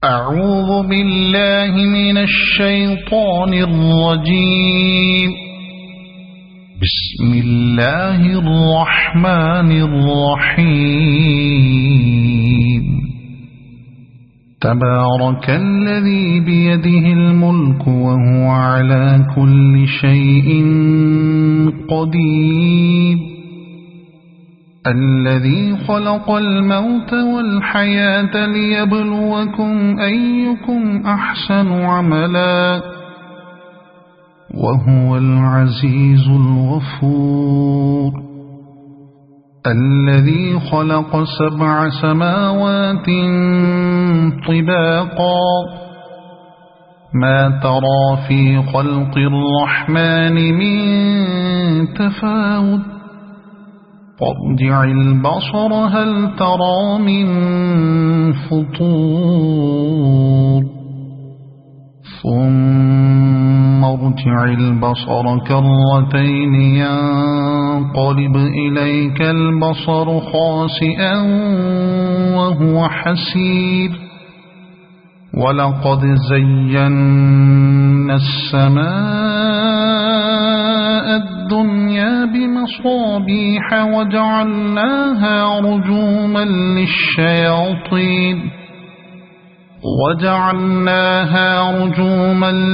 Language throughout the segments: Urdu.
أعوذ بالله من الشيطان الرجيم. بسم الله الرحمن الرحيم. تبارك الذي بيده الملك وهو على كل شيء قدير. الذي خلق الموت والحياة ليبلوكم أيكم أحسن عملا وهو العزيز الغفور. الذي خلق 7 سماوات طباقا ما ترى في خلق الرحمن من تفاوت فارجع البصر هل ترى من فطور ثم ارجع البصر كرتين ينقلب إليك البصر خاسئا وهو حسير. ولقد زينا السماء الدنيا بمصابيح وجعلناها رجوما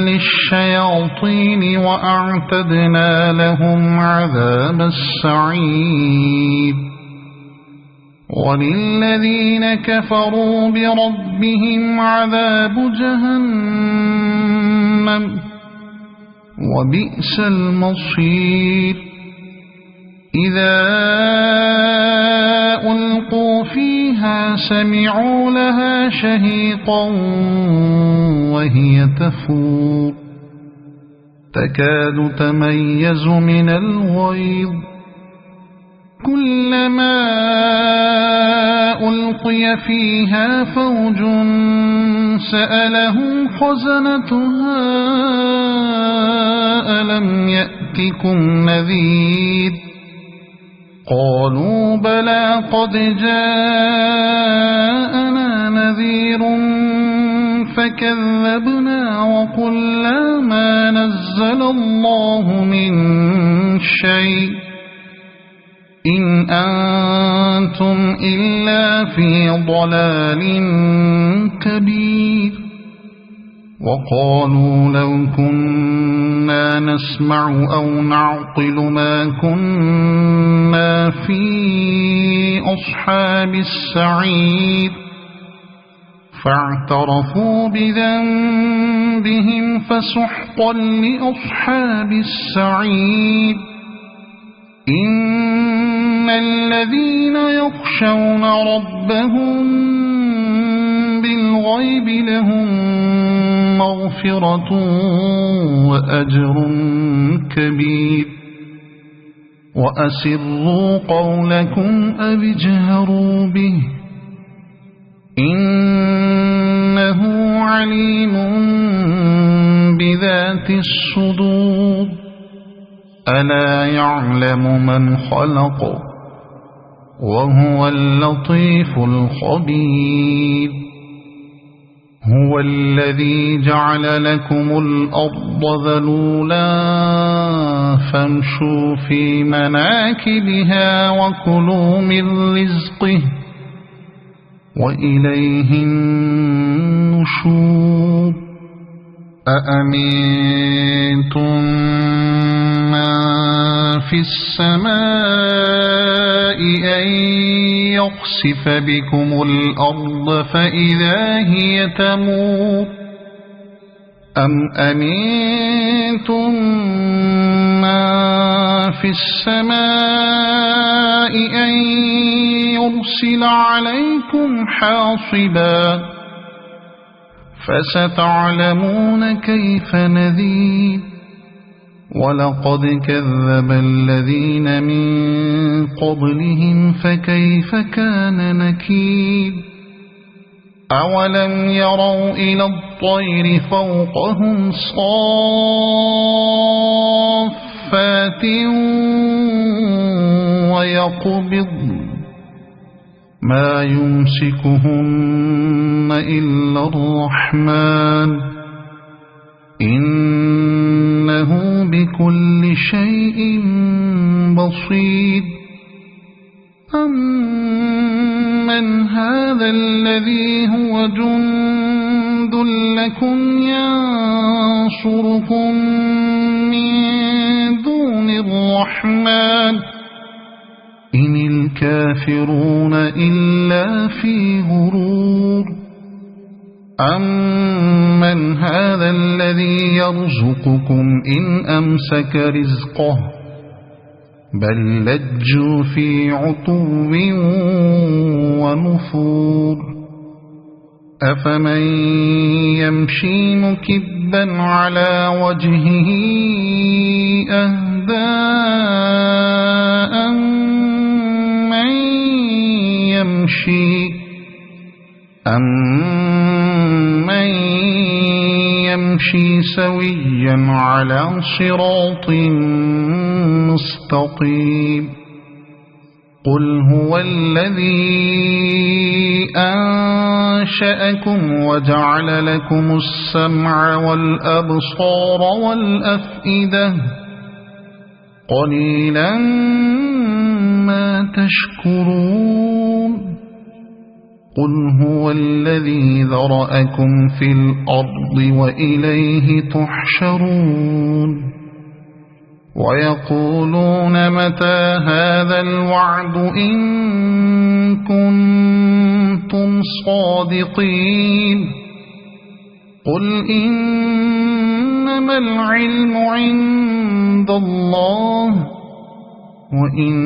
للشياطين وأعتدنا لهم عذاب السعير. وللذين كفروا بربهم عذاب جهنم وبئس المصير. إذا ألقوا فيها سمعوا لها شهيقا وهي تفور تكاد تميز من الغيظ. كلما ألقي فيها فوج سألهم خزنتها ألم يأتكم نذير قالوا بلى قد جاءنا نذير فكذبنا وقلنا ما نزل الله من شيء إن أنتم إلا في ضلال كبير. وقالوا لو كنا نسمع أو نعقل ما كنا في أصحاب السعير فاعترفوا بذنبهم فسحقا لأصحاب السعير. إن الذين يخشون ربهم بالغيب لهم مغفرة وأجر كبير. وأسروا قولكم أو اجهروا به إنه عليم بذات الصدور. ألا يعلم من خلق وهو اللطيف الخبير. هو الذي جعل لكم الأرض ذلولا فامشوا في مناكبها وكلوا من رزقه وإليه النشور. أأمنتم من في السماء أن يخسف بكم الأرض فإذا هي تمور أم أمنتم من في السماء أن يرسل عليكم حاصبا فستعلمون كيف نذير. ولقد كذب الذين من قبلهم فكيف كان نكير. أولم يروا إلى الطير فوقهم صافات ويقبضن ما يمسكهن إلا الرحمن إنه بكل شيء بصير أمن هذا الذي هو جند لكم ينصركم من دون الرحمن إن الكافرون إلا في غرور أمن هذا الذي يرزقكم إن أمسك رزقه بل لجوا في عتو ونفور أفمن يمشي مكبا على وجهه أهدى أمن يمشي سويا على صراط مستقيم قل هو الذي أنشأكم وجعل لكم السمع والأبصار والأفئدة قليلا ما تشكرون قل هو الذي ذرأكم في الأرض وإليه تحشرون ويقولون متى هذا الوعد إن كنتم صادقين قل إنما العلم عند الله وإنما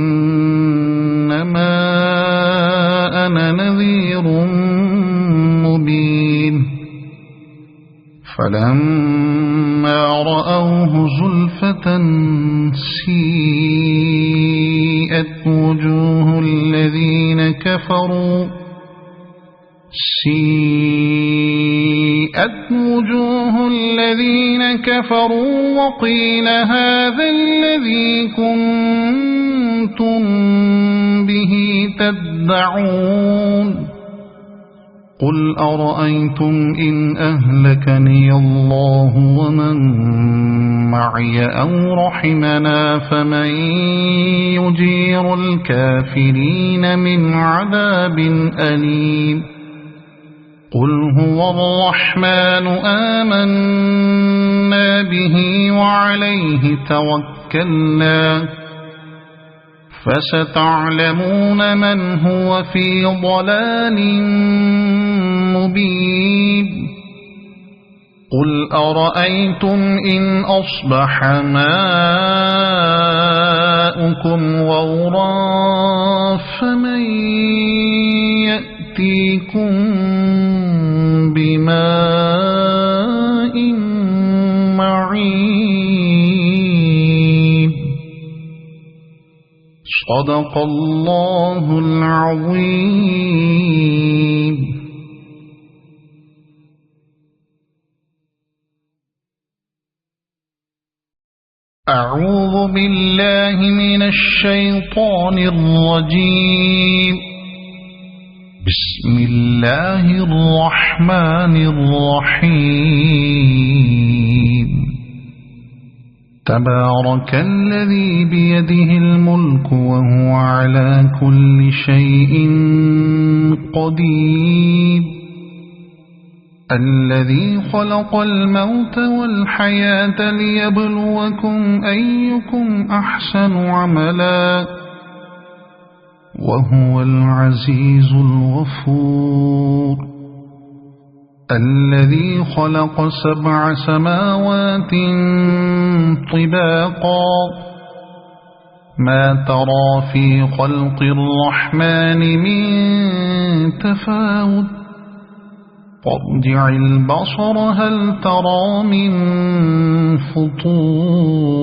أنا نذير مبين فلما رأوه زلفة سيئت وجوه الذين كفروا وقيل هذا الذي كنتم به تدعون قل أرأيتم إن أهلكني الله ومن معي أو رحمنا فمن يجير الكافرين من عذاب أليم قل هو الرحمن آمنا به وعليه توكلنا فستعلمون من هو في ضلال مبين قل أرأيتم إن أصبح ماؤكم غورا فمن يأتيكم بماء معين صدق الله العظيم أعوذ بالله من الشيطان الرجيم بسم الله الرحمن الرحيم تبارك الذي بيده الملك وهو على كل شيء قدير الذي خلق الموت والحياة ليبلوكم أيكم أحسن عملا وهو العزيز الغفور الذي خلق 7 سماوات طباقا ما ترى في خلق الرحمن من تفاوت فارجع البصر هل ترى من فطور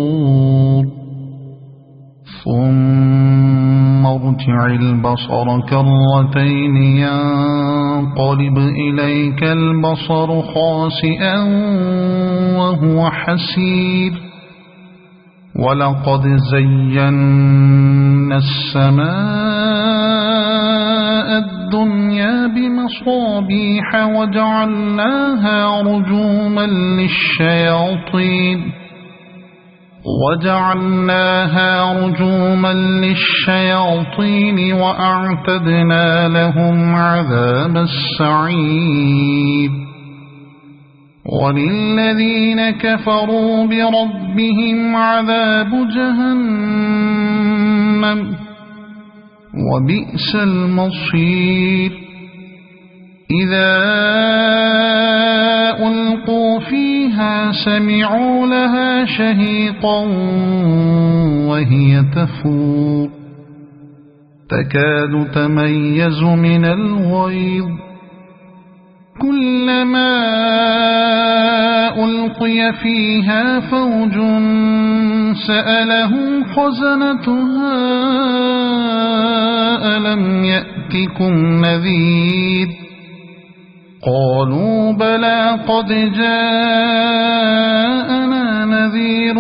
ثم ارجع البصر كرتين ينقلب إليك البصر خاسئا وهو حسير ولقد زينا السماء الدنيا بمصابيح وجعلناها رجوما للشياطين وأعتدنا لهم عذاب السعير وللذين كفروا بربهم عذاب جهنم وبئس المصير إذا ألقوا فيها سمعوا لها شهيقا وهي تفور تكاد تميز من الغيظ كلما ألقي فيها فوج سألهم خزنتها ألم يأتكم نذير قالوا بلى قد جاءنا نذير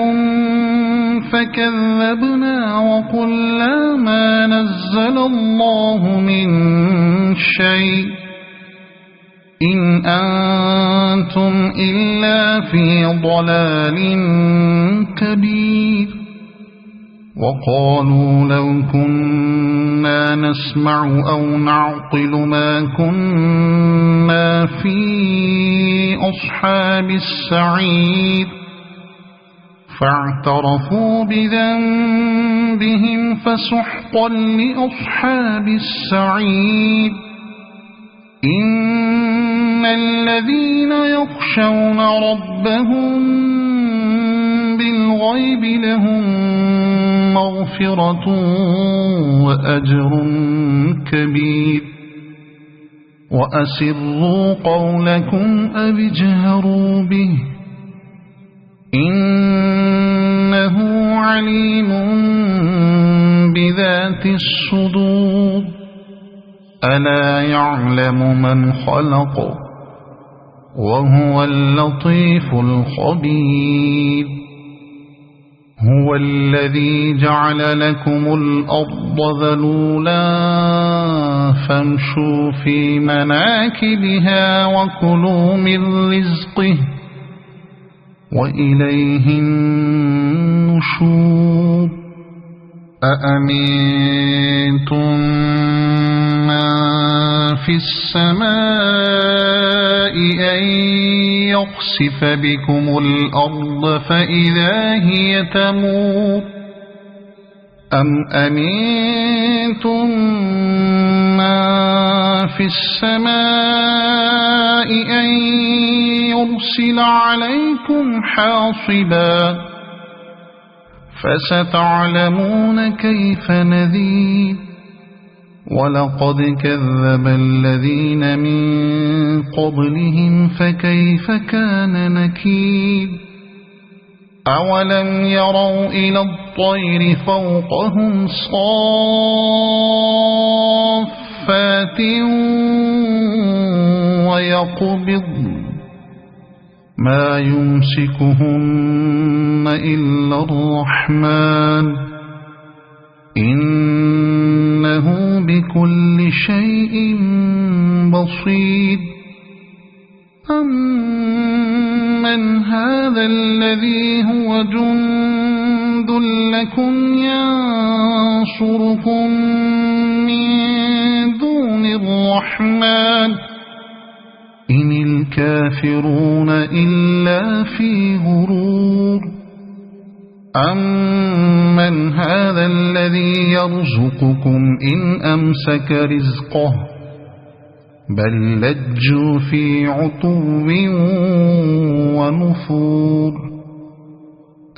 فكذبنا وقلنا ما نزل الله من شيء إن أنتم إلا في ضلال كبير وقالوا لو كنا نسمع أو نعقل ما كنا في أصحاب السعير فاعترفوا بذنبهم فسحقا لأصحاب السعير إن الذين يخشون ربهم بالغيب لهم مغفرة وأجر كبير وأسروا قولكم أو اجهروا به إنه عليم بذات الصدور ألا يعلم من خلق وهو اللطيف الخبير هو الذي جعل لكم الأرض ذلولا فامشوا في مناكبها وكلوا من رزقه وإليه النشور أأمنتم من في السماء أن يخسف بكم الأرض فإذا هي تمور أم أمنتم من في السماء أن يرسل عليكم حاصبا فستعلمون كيف نذير ولقد كذب الذين من قبلهم فكيف كان نكير أولم يروا إلى الطير فوقهم صافات ويقبضن ما يمسكهن إلا الرحمن إنه بكل شيء بصير أمن هذا الذي هو جند لكم ينصركم من دون الرحمن إن الكافرون إلا في غرور أمن هذا الذي يرزقكم إن أمسك رزقه بل لجوا في عتو ونفور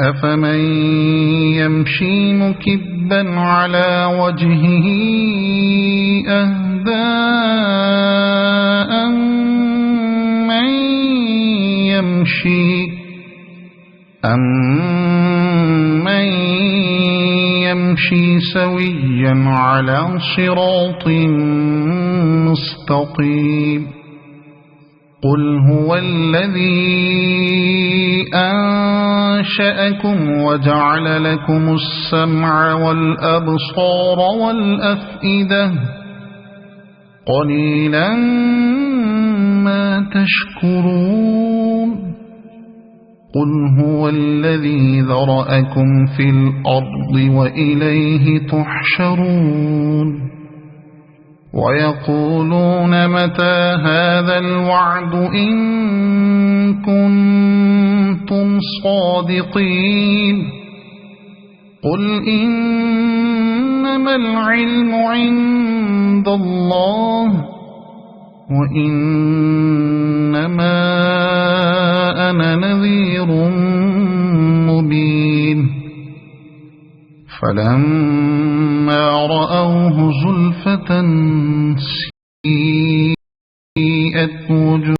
أفمن يمشي مكبا على وجهه أهدى أمن يمشي سويا على صراط مستقيم قل هو الذي أنشأكم وجعل لكم السمع والأبصار والأفئدة قليلا ما تشكرون قل هو الذي ذرأكم في الأرض وإليه تحشرون ويقولون متى هذا الوعد إن كنتم صادقين قل إنما العلم عند الله وإنما أنا نذير مبين فلما رأوه زلفة سيئت وجوه